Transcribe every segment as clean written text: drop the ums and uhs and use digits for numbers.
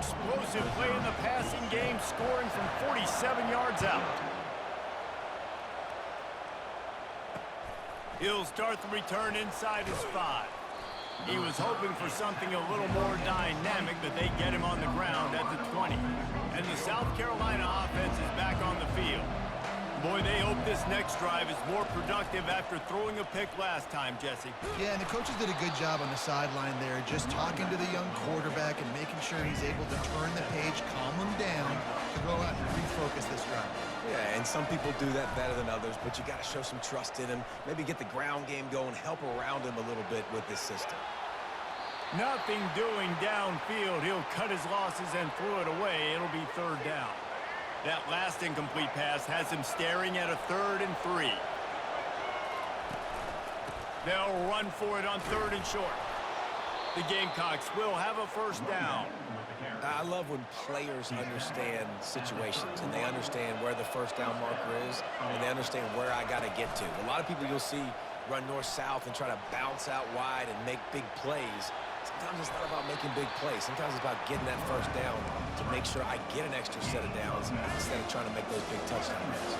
explosive play in the passing game, scoring from 47 yards out. He'll start the return inside his 5. He was hoping for something a little more dynamic, but they get him on the ground at the 20. And the South Carolina offense is back on the field. Boy, they hope this next drive is more productive after throwing a pick last time, Jesse. Yeah, and the coaches did a good job on the sideline there, just talking to the young quarterback and making sure he's able to turn the page, calm him down, to go out and refocus this drive. Yeah, and some people do that better than others, but you got to show some trust in him, maybe get the ground game going, help around him a little bit with this system. Nothing doing downfield. He'll cut his losses and throw it away. It'll be 3rd down. That last incomplete pass has him staring at a 3rd and 3. They'll run for it on 3rd and short. The Gamecocks will have a 1st down. I love when players understand situations and they understand where the 1st down marker is and they understand where I got to get to. A lot of people you'll see run north-south and try to bounce out wide and make big plays. Sometimes it's not about making big plays. Sometimes it's about getting that 1st down to make sure I get an extra set of downs instead of trying to make those big touchdown runs.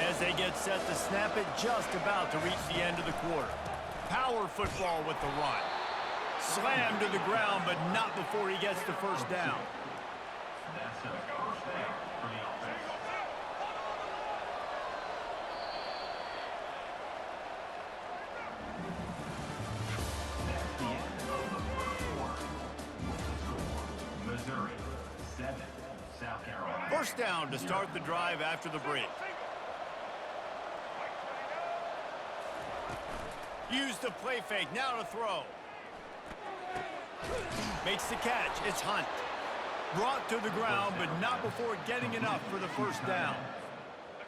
As they get set to snap it, just about to reach the end of the quarter. Power football with the run. Slammed to the ground, but not before he gets the 1st down. Missouri, 7, South Carolina. 1st down to start the drive after the break. Use the play fake, now to throw. Makes the catch, it's Hunt. Brought to the ground, but not before getting enough for the 1st down.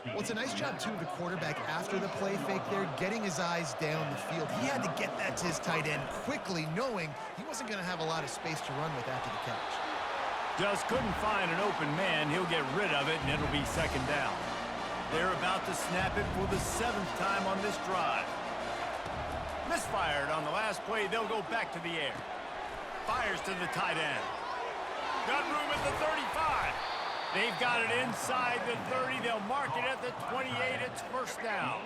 Well, it's a nice job, too, of the quarterback after the play fake there, getting his eyes down the field. He had to get that to his tight end quickly, knowing he wasn't going to have a lot of space to run with after the catch. Just couldn't find an open man. He'll get rid of it, and it'll be 2nd down. They're about to snap it for the 7th time on this drive. Misfired on the last play. They'll go back to the air. Fires to the tight end. Got room at the 35. They've got it inside the 30. They'll mark it at the 28. It's 1st down.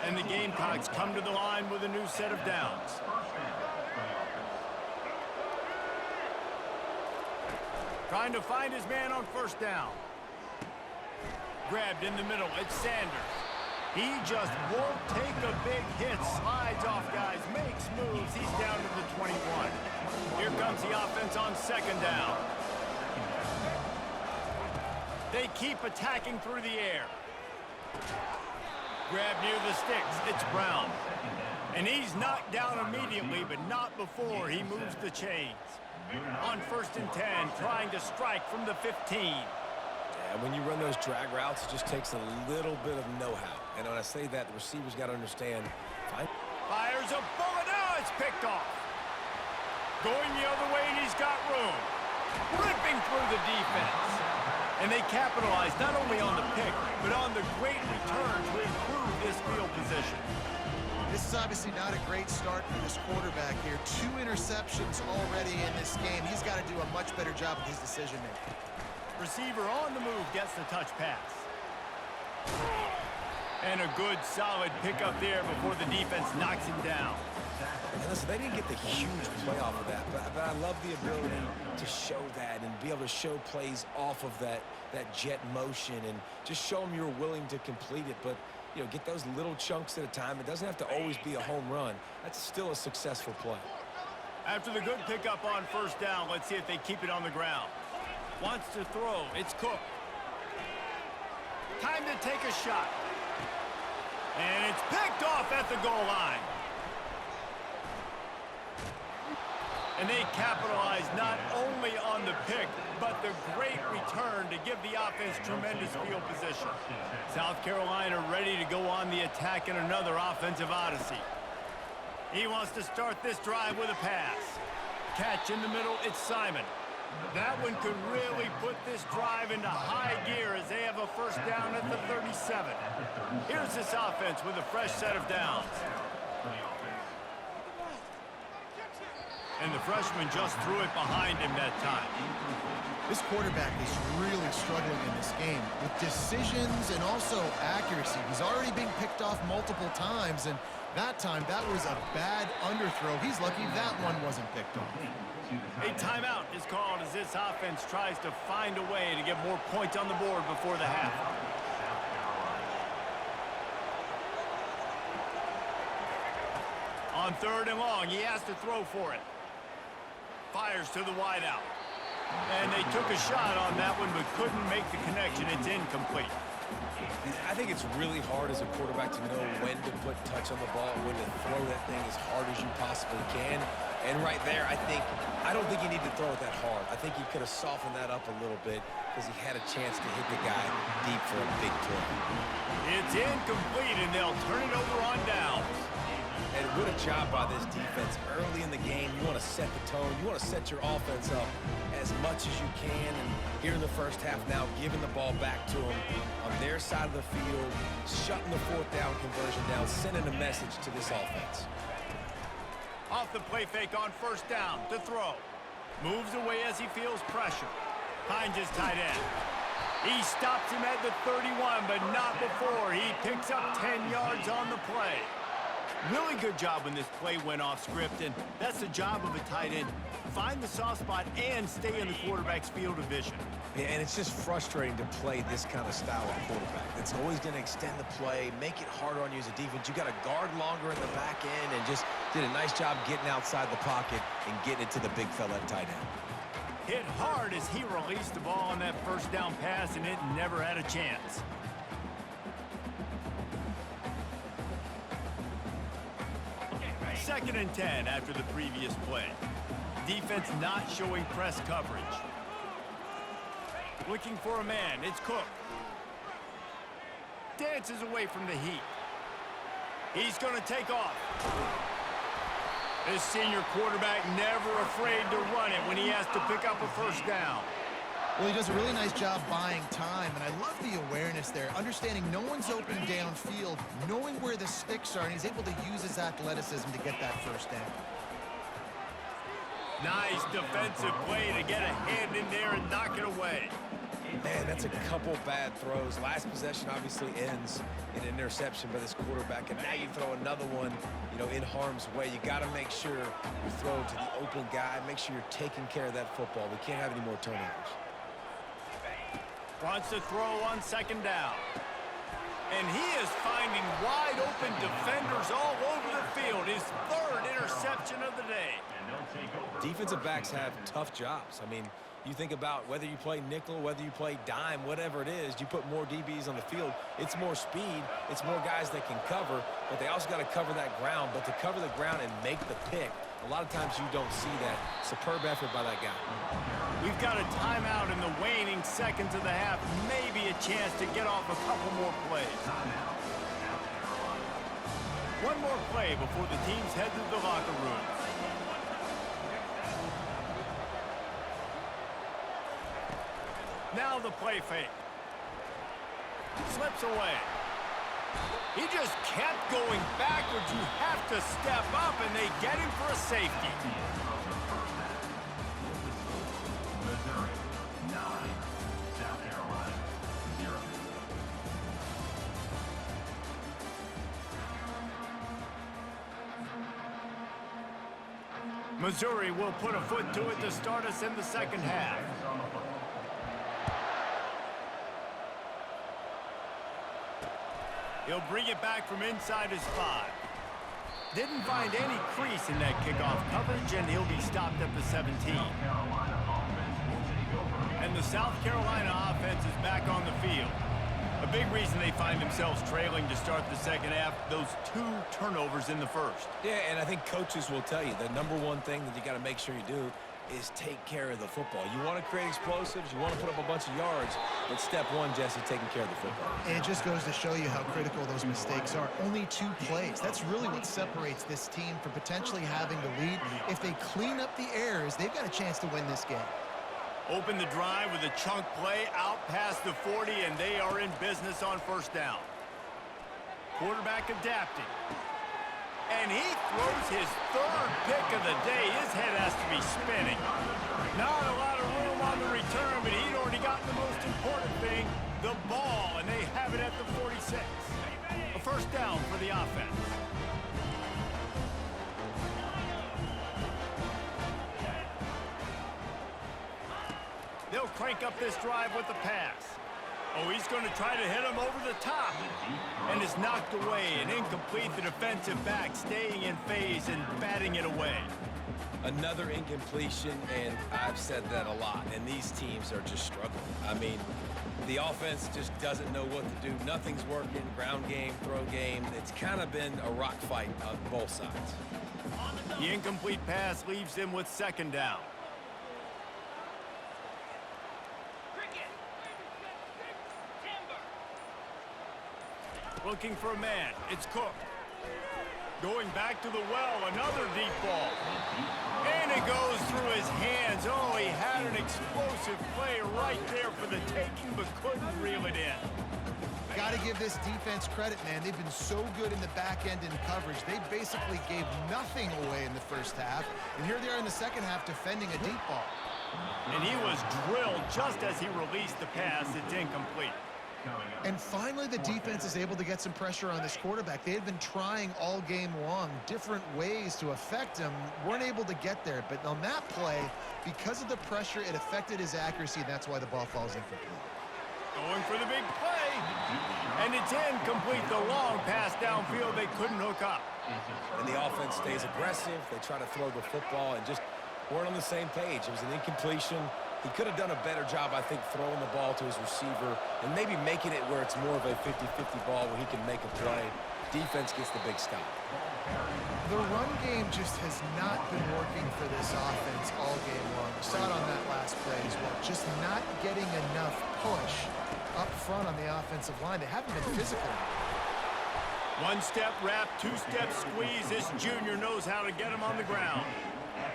And the Gamecocks come to the line with a new set of downs. Trying to find his man on 1st down. Grabbed in the middle. It's Sanders. He just won't take a big hit. Slides off guys, makes moves. He's down to the 21. Here comes the offense on 2nd down. They keep attacking through the air. Grab near the sticks. It's Brown. And he's knocked down immediately, but not before he moves the chains. On 1st and 10, trying to strike from the 15. And when you run those drag routes, it just takes a little bit of know-how. And when I say that, the receivers got to understand. Fires a bullet. Now it's picked off. Going the other way, and he's got room. Ripping through the defense. And they capitalize not only on the pick, but on the great return to improve this field position. This is obviously not a great start for this quarterback here. 2 interceptions already in this game. He's got to do a much better job with his decision-making. Receiver on the move gets the touch pass. And a good, solid pickup there before the defense knocks him down. And listen, they didn't get the huge play off of that, but I love the ability to show that and be able to show plays off of that jet motion and just show them you're willing to complete it. But, you know, get those little chunks at a time. It doesn't have to always be a home run. That's still a successful play. After the good pickup on 1st down, let's see if they keep it on the ground. Wants to throw. It's Cook. Time to take a shot. And it's picked off at the goal line. And they capitalize not only on the pick, but the great return to give the offense tremendous field position. South Carolina ready to go on the attack in another offensive odyssey. He wants to start this drive with a pass. Catch in the middle, it's Simon. That one could really put this drive into high gear as they have a 1st down at the 37. Here's this offense with a fresh set of downs. And the freshman just threw it behind him that time. This quarterback is really struggling in this game with decisions and also accuracy. He's already been picked off multiple times, and that time, that was a bad underthrow. He's lucky that one wasn't picked off. A timeout is called as this offense tries to find a way to get more points on the board before the half. On 3rd and long, he has to throw for it. Fires to the wideout. And they took a shot on that one, but couldn't make the connection. It's incomplete. I think it's really hard as a quarterback to know when to put touch on the ball, when to throw that thing as hard as you possibly can. And right there, I don't think he needed to throw it that hard. I think he could have softened that up a little bit because he had a chance to hit the guy deep for a big play. It's incomplete, and they'll turn it over on downs. And what a job by this defense. Early in the game, you want to set the tone. You want to set your offense up as much as you can. And here in the first half now, giving the ball back to them on their side of the field, shutting the 4th down conversion down, sending a message to this offense. Off the play fake on 1st down to throw. Moves away as he feels pressure. Finds his tight end. He stops him at the 31, but not before. He picks up 10 yards on the play. Really good job when this play went off script, and that's the job of a tight end. Find the soft spot and stay in the quarterback's field of vision. Yeah, and it's just frustrating to play this kind of style of quarterback. It's always going to extend the play, make it harder on you as a defense. You got to guard longer in the back end, and just did a nice job getting outside the pocket and getting it to the big fella at tight end. Hit hard as he released the ball on that 1st down pass, and it never had a chance. Second and 10 after the previous play. Defense not showing press coverage. Looking for a man. It's Cook. Dances away from the heat. He's going to take off. This senior quarterback never afraid to run it when he has to pick up a 1st down. Well, he does a really nice job buying time, and I love the awareness there, understanding no one's open downfield, knowing where the sticks are, and he's able to use his athleticism to get that 1st down. Nice defensive play to get a hand in there and knock it away. Man, that's a couple bad throws. Last possession obviously ends in an interception by this quarterback, and now you throw another one, in harm's way. You got to make sure you throw to the open guy. Make sure you're taking care of that football. We can't have any more turnovers. Wants to throw on 2nd down. And he is finding wide open defenders all over the field. His 3rd interception of the day. Defensive backs have tough jobs. I mean, you think about whether you play nickel, whether you play dime, whatever it is, you put more DBs on the field. It's more speed. It's more guys that can cover, but they also got to cover that ground. But to cover the ground and make the pick, a lot of times you don't see that. Superb effort by that guy. We've got a timeout in the waning seconds of the half. Maybe a chance to get off a couple more plays. One more play before the teams head to the locker rooms. Now the play fake. Slips away. He just kept going backwards. You have to step up, and they get him for a safety. Missouri 9, South Carolina 0. Missouri will put a foot to it to start us in the 2nd half. He'll bring it back from inside his 5. Didn't find any crease in that kickoff coverage, and he'll be stopped at the 17. And the South Carolina offense is back on the field. A big reason they find themselves trailing to start the 2nd half, those 2 turnovers in the 1st. Yeah, and I think coaches will tell you the number one thing that you got to make sure you do is take care of the football. You want to create explosives, you want to put up a bunch of yards, but step one, Jesse, taking care of the football. And it just goes to show you how critical those mistakes are. Only 2 plays. That's really what separates this team from potentially having the lead. If they clean up the errors, they've got a chance to win this game. Open the drive with a chunk play out past the 40, and they are in business on 1st down. Quarterback adapting. And he throws his 3rd pick of the day. His head has to be spinning. Not a lot of room on the return, the ball, and they have it at the 46. A first down for the offense. They'll crank up this drive with the pass. Oh, he's going to try to hit him over the top. And it's knocked away and incomplete. The defensive back staying in phase and batting it away. Another incompletion, and I've said that a lot, and these teams are just struggling. I mean, the offense just doesn't know what to do. Nothing's working, ground game, throw game. It's kind of been a rock fight on both sides. The incomplete pass leaves him with second down. Looking for a man. It's Cook. Going back to the well, another deep ball. And it goes through his hands. Oh, he had an explosive play right there for the taking, but couldn't reel it in. Got to give this defense credit, man. They've been so good in the back end in coverage. They basically gave nothing away in the first half. And here they are in the second half defending a deep ball. And he was drilled just as he released the pass. It's incomplete. And finally, the defense is able to get some pressure on this quarterback. They had been trying all game long, different ways to affect him, weren't able to get there. But on that play, because of the pressure, it affected his accuracy, and that's why the ball falls incomplete. Going for the big play. And it's incomplete. The long pass downfield, they couldn't hook up. And the offense stays aggressive. They try to throw the football and just weren't on the same page. It was an incompletion. He could have done a better job, I think, throwing the ball to his receiver and maybe making it where it's more of a 50-50 ball where he can make a play. Defense gets the big stop. The run game just has not been working for this offense all game long. We saw it on that last play as well. Just not getting enough push up front on the offensive line. They haven't been physical. One-step wrap, two-step squeeze. This junior knows how to get him on the ground.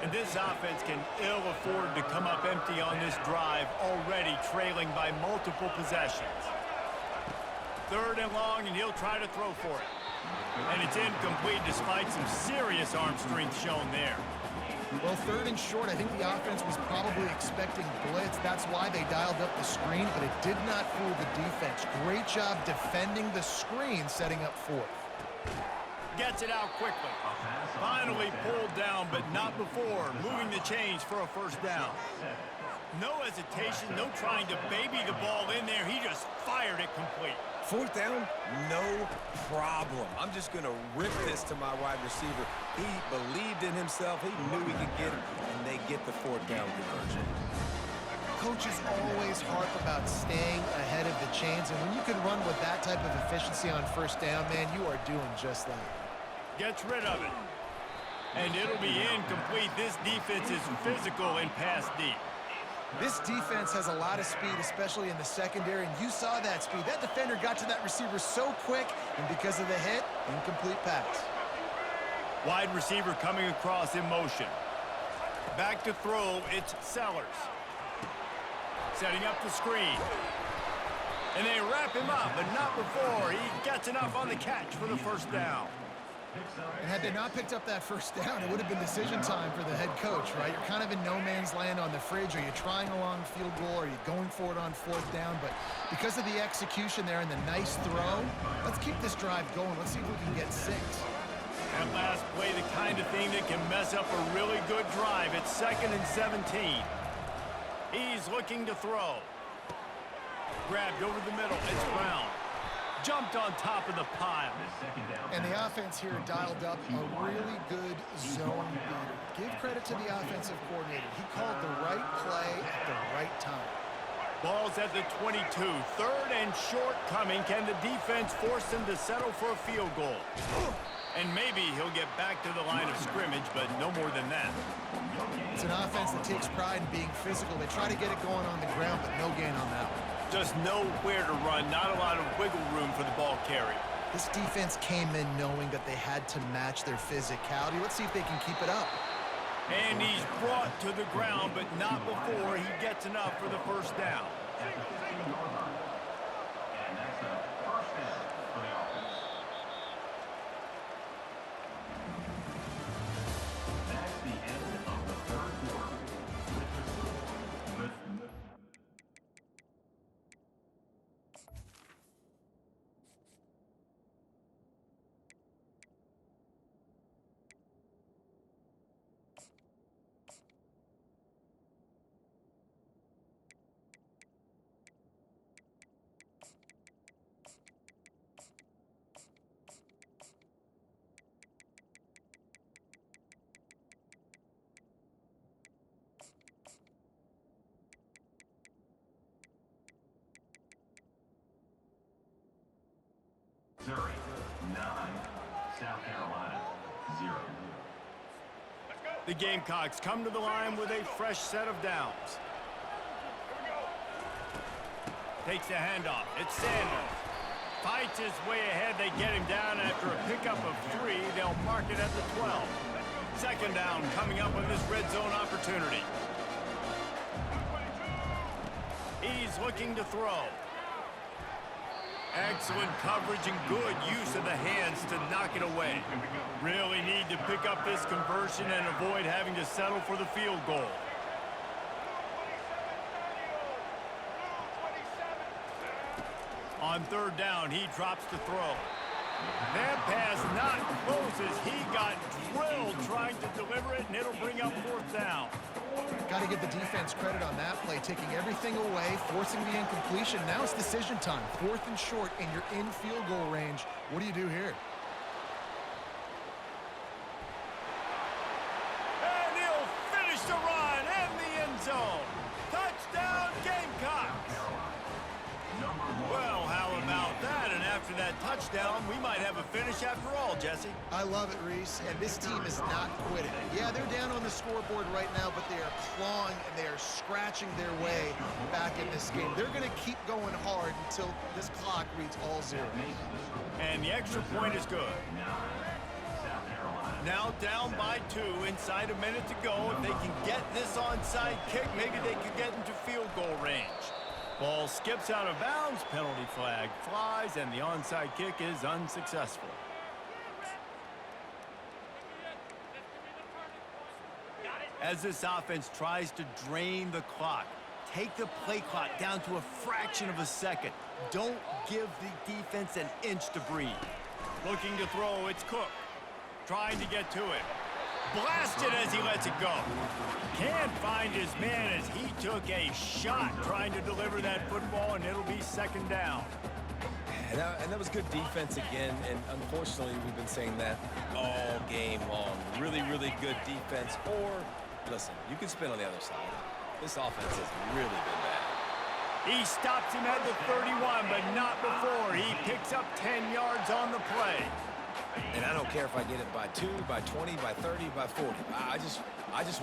And this offense can ill afford to come up empty on this drive, already trailing by multiple possessions. Third and long, and he'll try to throw for it. And it's incomplete despite some serious arm strength shown there. Well, third and short, I think the offense was probably expecting blitz. That's why they dialed up the screen, but it did not fool the defense. Great job defending the screen, setting up fourth. Gets it out quickly. Finally pulled down, but not before. Moving the chains for a first down. No hesitation, no trying to baby the ball in there. He just fired it complete. Fourth down, no problem. I'm just going to rip this to my wide receiver. He believed in himself. He knew he could get it, and they get the fourth down conversion. Coaches always harp about staying ahead of the chains, and when you can run with that type of efficiency on first down, man, you are doing just that. Gets rid of it. And it'll be incomplete. This defense is physical and pass deep. This defense has a lot of speed, especially in the secondary, and you saw that speed. That defender got to that receiver so quick, and because of the hit, incomplete pass. Wide receiver coming across in motion. Back to throw, it's Sellers. Setting up the screen. And they wrap him up, but not before. He gets enough on the catch for the first down. And had they not picked up that first down, it would have been decision time for the head coach, right? You're kind of in no man's land on the fridge. Are you trying a long field goal? Are you going for it on fourth down? But because of the execution there and the nice throw, let's keep this drive going. Let's see if we can get 6. That last play, the kind of thing that can mess up a really good drive. It's 2nd and 17. He's looking to throw. Grabbed over the middle. It's Brown. Jumped on top of the pile. And the offense here dialed up a really good zone beater. Give credit to the offensive coordinator. He called the right play at the right time. Ball's at the 22. Third and short coming. Can the defense force him to settle for a field goal? And maybe he'll get back to the line of scrimmage, but no more than that. It's an offense that takes pride in being physical. They try to get it going on the ground, but no gain on that one. Just nowhere to run, not a lot of wiggle room for the ball carrier. This defense came in knowing that they had to match their physicality. Let's see if they can keep it up. And he's brought to the ground, but not before he gets enough for the first down. Missouri, 9. South Carolina, 0. The Gamecocks come to the line with a fresh set of downs. Takes the handoff. It's Sanders. Fights his way ahead. They get him down after a pickup of 3. They'll mark it at the 12. Second down coming up on this red zone opportunity. He's looking to throw. Excellent coverage and good use of the hands to knock it away. Really need to pick up this conversion and avoid having to settle for the field goal. On third down, he drops to throw. That pass not close as he got drilled trying to deliver it, and it'll bring up fourth down. Got to give the defense credit on that play, taking everything away, forcing the incompletion. Now it's decision time. 4th and short, and you're in field goal range. What do you do here? And he'll finish the run in the end zone. Touchdown, Gamecocks. Well, how about that? And after that touchdown, we might have a finish after all, Jesse. I love it, Reese, and this team is not quitting. Yeah, they're down on the scoreboard right now, but they are clawing and they are scratching their way back in this game. They're going to keep going hard until this clock reads all zeros. And the extra point is good. Now down by 2, inside a minute to go. If they can get this onside kick, maybe they could get into field goal range. Ball skips out of bounds, penalty flag flies, and the onside kick is unsuccessful. As this offense tries to drain the clock, take the play clock down to a fraction of a second. Don't give the defense an inch to breathe. Looking to throw, it's Cook. Trying to get to it. Blasted as he lets it go. Can't find his man as he took a shot trying to deliver that football, and it'll be second down. And that was good defense again, and unfortunately, we've been saying that all game long. Really, really good defense. Or, listen, you can spin on the other side. This offense has really been bad. He stops him at the 31, but not before. He picks up 10 yards on the play. And I don't care if I get it by 2, by 20, by 30, by 40. I just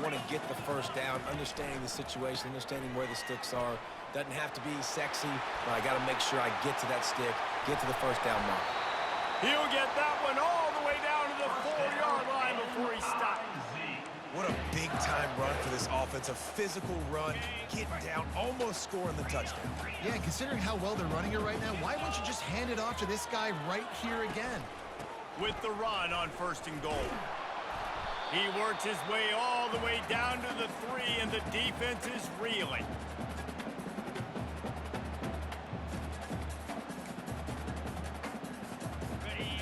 want to get the first down, understanding the situation, understanding where the sticks are. Doesn't have to be sexy, but I got to make sure I get to that stick, get to the first down mark. He'll get that one all the way down to the 4-yard line before he stops. What a big-time run for this offense. A physical run, getting down, almost scoring the touchdown. Yeah, and considering how well they're running it right now, why wouldn't you just hand it off to this guy right here again? With the run on 1st and goal. He works his way all the way down to the 3, and the defense is reeling.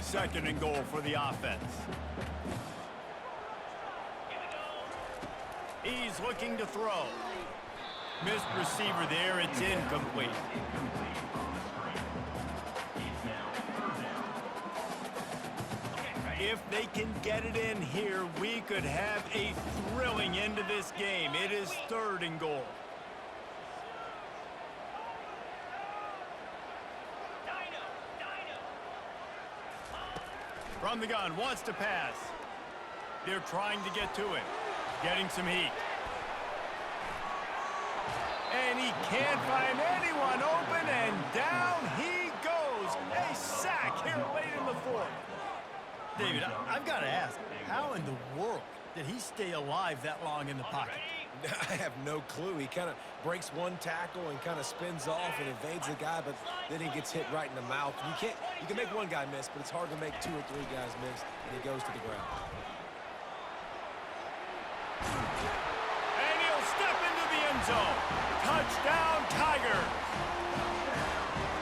Second and goal for the offense. He's looking to throw. Missed receiver there. It's incomplete. If they can get it in here, we could have a thrilling end to this game. It is 3rd and goal. From the gun, wants to pass. They're trying to get to him. Getting some heat. And he can't find anyone open, and down he goes. A sack here late in the 4th. David, I've got to ask, how in the world did he stay alive that long in the pocket? I have no clue. He kind of breaks one tackle and kind of spins off and evades the guy, but then he gets hit right in the mouth. You can make one guy miss, but it's hard to make 2 or 3 guys miss, and he goes to the ground. And he'll step into the end zone. Touchdown, Tigers.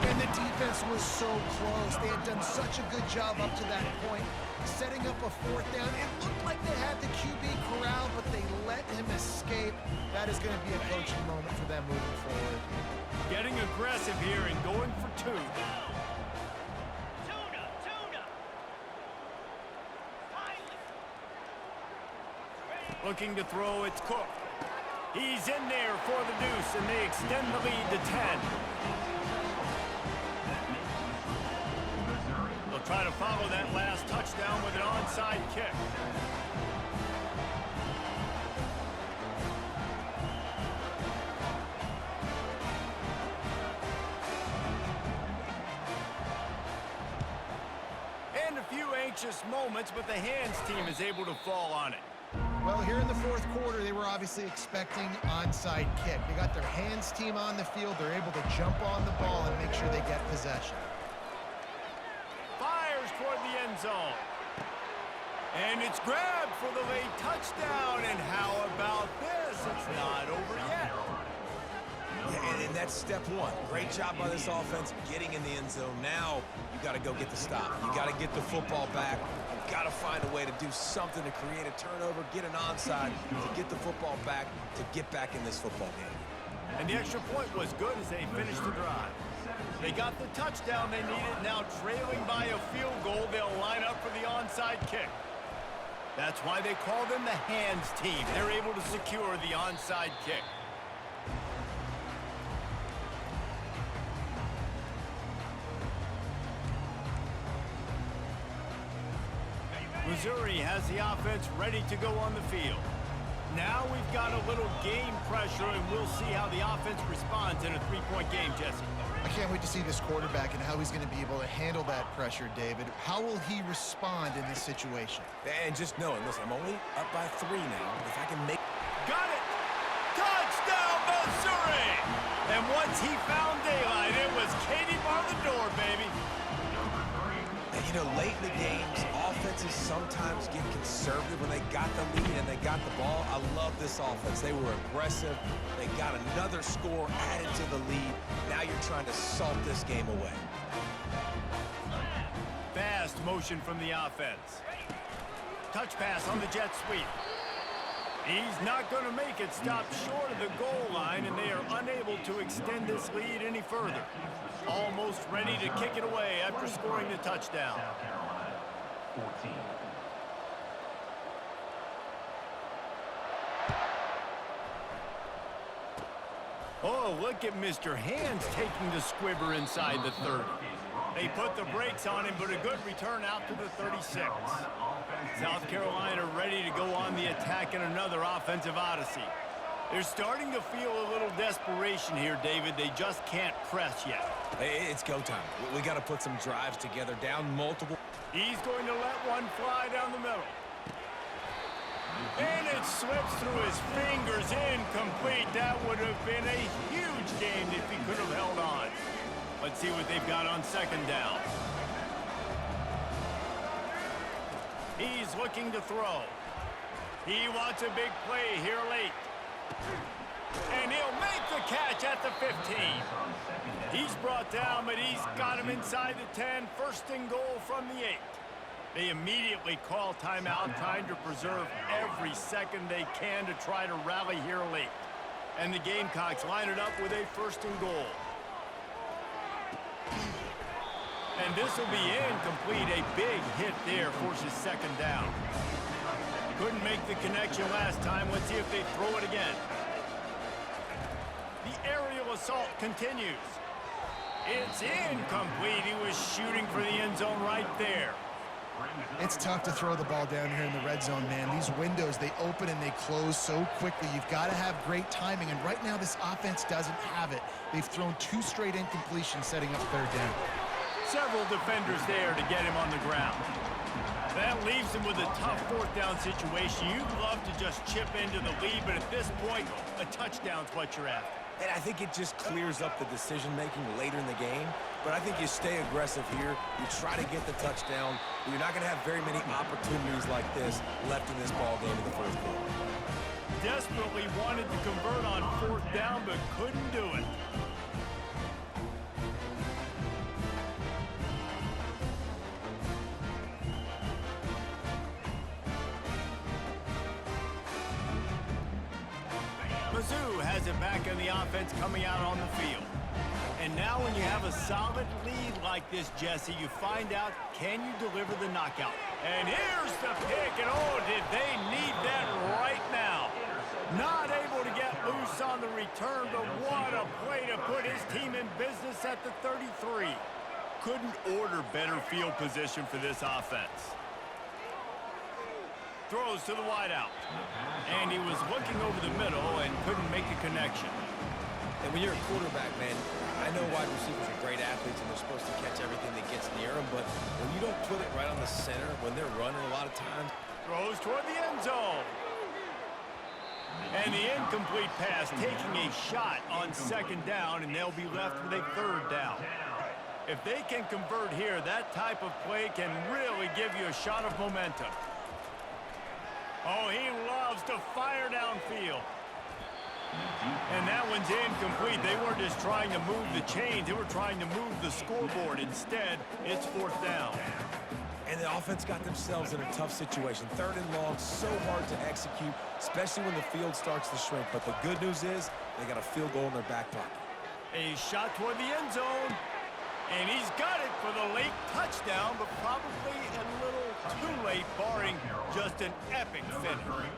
And the defense was so close. They had done such a good job up to that point, setting up a 4th down. It looked like they had the QB corralled, but they let him escape. That is going to be a coaching moment for them moving forward. Getting aggressive here and going for 2. Looking to throw, it's Cook. He's in there for the deuce, and they extend the lead to 10. try to follow that last touchdown with an onside kick. And a few anxious moments, but the hands team is able to fall on it. Well, here in the fourth quarter, they were obviously expecting onside kick. They got their hands team on the field. They're able to jump on the ball and make sure they get possession. Fires toward the end zone. And it's grabbed for the late touchdown. And how about this? It's not over yet. And that's step one. Great job by this offense getting in the end zone. Now you got to go get the stop. You got to get the football back. You got to find a way to do something to create a turnover, get an onside, to get the football back, to get back in this football game. And the extra point was good as they finished the drive. They got the touchdown they needed. Now trailing by a field goal, they'll line up for the onside kick. That's why they call them the hands team. They're able to secure the onside kick. Missouri has the offense ready to go on the field. Now we've got a little game pressure, and we'll see how the offense responds in a three-point game, Jesse. I can't wait to see this quarterback and how he's going to be able to handle that pressure, David. How will he respond in this situation? And just knowing, listen, I'm only up by 3 now. If I can make... Got it! Touchdown, Missouri! And once he found daylight, it was Katie bar the door, baby. And, you know, late in the games, offenses sometimes get conservative when they got the lead and they got the ball. I love this offense. They were aggressive. They got another score added to the lead. Now you're trying to salt this game away. Fast motion from the offense. Touch pass on the jet sweep. He's not going to make it. Stop short of the goal line, and they are unable to extend this lead any further. Almost ready to kick it away after scoring the touchdown. South Carolina, 14. Oh, look at Mr. Hands taking the squibber inside the 30. They put the brakes on him, but a good return out to the 36. South Carolina ready to go on the attack in another offensive odyssey. They're starting to feel a little desperation here, David. They just can't press yet. Hey, it's go time. We got to put some drives together, down multiple. He's going to let one fly down the middle. And it slips through his fingers, incomplete. That would have been a huge game if he could have held on. Let's see what they've got on second down. He's looking to throw. He wants a big play here late. And he'll make the catch at the 15. He's brought down, but he's got him inside the 10. First and goal from the 8. They immediately call timeout, trying to preserve every second they can to try to rally here late. And the Gamecocks line it up with a first and goal. And this will be incomplete. A big hit there forces second down. Couldn't make the connection last time. Let's see if they throw it again. The aerial assault continues. It's incomplete. He was shooting for the end zone right there. It's tough to throw the ball down here in the red zone, man. These windows, they open and they close so quickly. You've got to have great timing, and right now this offense doesn't have it. They've thrown 2 straight incompletions setting up third down. Several defenders there to get him on the ground. That leaves him with a tough fourth down situation. You'd love to just chip into the lead, but at this point, a touchdown's what you're after. And I think it just clears up the decision-making later in the game. But I think you stay aggressive here. You try to get the touchdown. You're not going to have very many opportunities like this left in this ball game in the fourth quarter. Desperately wanted to convert on fourth down, but couldn't do it. Mizzou has it back on the offense coming out on the field. And now when you have a solid lead like this, Jesse, you find out, can you deliver the knockout? And here's the pick, and oh, did they need that right now. Not able to get loose on the return, but what a play to put his team in business at the 33. couldn't order better field position for this offense. Throws to the wideout. And he was looking over the middle and couldn't make a connection. And when you're a quarterback, man, I know wide receivers are great athletes and they're supposed to catch everything that gets near them, but when you don't put it right on the center, when they're running a lot of times. Throws toward the end zone. And the incomplete pass taking a shot on second down, and they'll be left with a third down. If they can convert here, that type of play can really give you a shot of momentum. Oh, he loves to fire downfield. And that one's incomplete. They weren't just trying to move the chains. They were trying to move the scoreboard. Instead, it's fourth down. And the offense got themselves in a tough situation. Third and long, so hard to execute, especially when the field starts to shrink. But the good news is they got a field goal in their back pocket. A shot toward the end zone. And he's got it for the late touchdown, but probably a little too late, barring just an epic finish.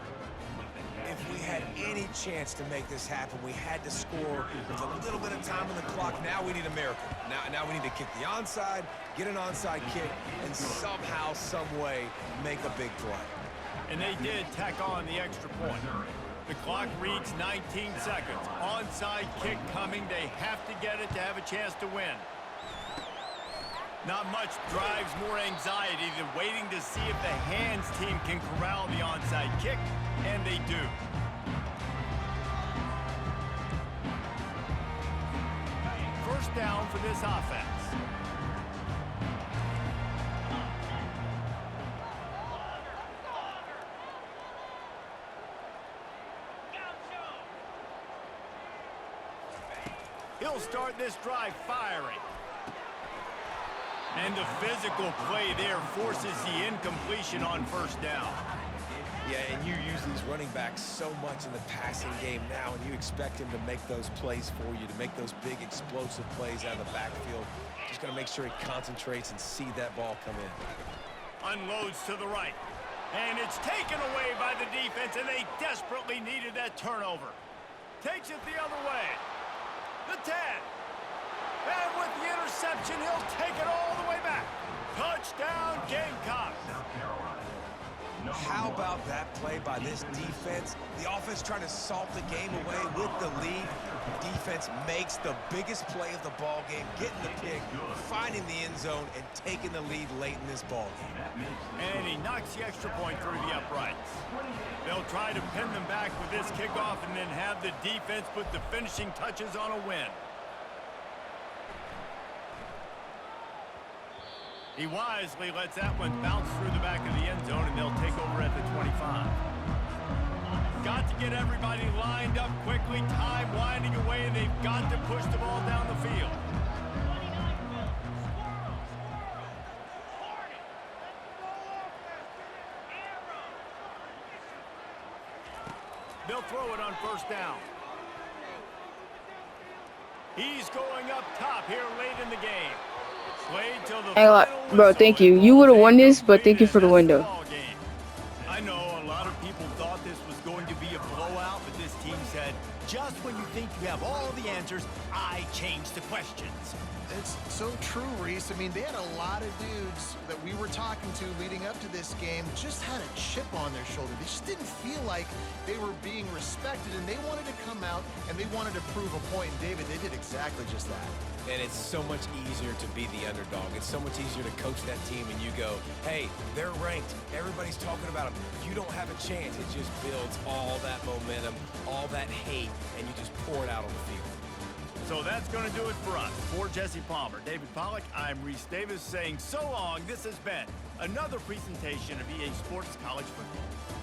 If we had any chance to make this happen, we had to score with a little bit of time on the clock. Now we need a miracle. Now we need to kick the onside, get an onside kick, and somehow, some way, make a big play. And they did tack on the extra point. The clock reads 19 seconds. Onside kick coming. They have to get it to have a chance to win. Not much drives more anxiety than waiting to see if the hands team can corral the onside kick, and they do. First down for this offense. He'll start this drive firing. And the physical play there forces the incompletion on first down. Yeah, and you use these running backs so much in the passing game now, and you expect him to make those plays for you, to make those big explosive plays out of the backfield. Just got to make sure he concentrates and see that ball come in. Unloads to the right. And it's taken away by the defense, and they desperately needed that turnover. Takes it the other way. The 10. And with the interception, he'll take it all the way back. Touchdown, Gamecocks. How about that play by this defense? The offense trying to salt the game away with the lead. Defense makes the biggest play of the ball game, getting the pick, finding the end zone, and taking the lead late in this ball game. And he knocks the extra point through the uprights. They'll try to pin them back with this kickoff and then have the defense put the finishing touches on a win. He wisely lets that one bounce through the back of the end zone, and they'll take over at the 25. Got to get everybody lined up quickly, time winding away, and they've got to push the ball down the field. They'll throw it on first down. He's going up top here late in the game. Bro, thank you. You would have won this, but thank you for the window. I know a lot of people thought this was going to be a blowout, but this team said, just when you think you have all the answers, I change the questions. It's so true, Reese. I mean, they had a lot of dudes that we were talking to leading up to this game just had a chip on their shoulder. They just didn't feel like they were being respected, and they wanted to come out and they wanted to prove a point. And David, they did exactly just that. And it's so much easier to be the underdog. It's so much easier to coach that team and you go, hey, they're ranked. Everybody's talking about them. You don't have a chance. It just builds all that momentum, all that hate, and you just pour it out on the field. So that's going to do it for us. For Jesse Palmer, David Pollack, I'm Reese Davis saying so long. This has been another presentation of EA Sports College Football.